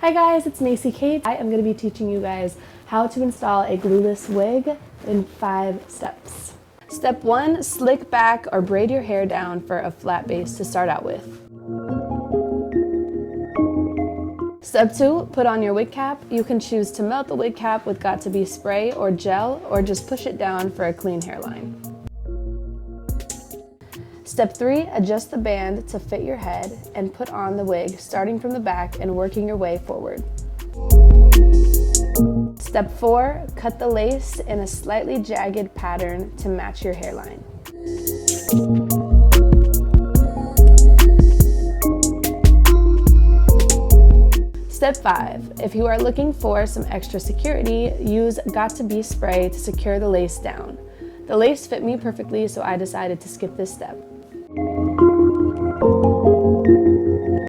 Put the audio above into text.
Hi guys, it's Macy Kate. I am going to be teaching you guys how to install a glueless wig in 5 steps. Step 1, slick back or braid your hair down for a flat base to start out with. Step 2, put on your wig cap. You can choose to melt the wig cap with got2b spray or gel, or just push it down for a clean hairline. Step 3, adjust the band to fit your head and put on the wig starting from the back and working your way forward. Step 4, cut the lace in a slightly jagged pattern to match your hairline. Step 5, if you are looking for some extra security, use got2b spray to secure the lace down. The lace fit me perfectly, so I decided to skip this step.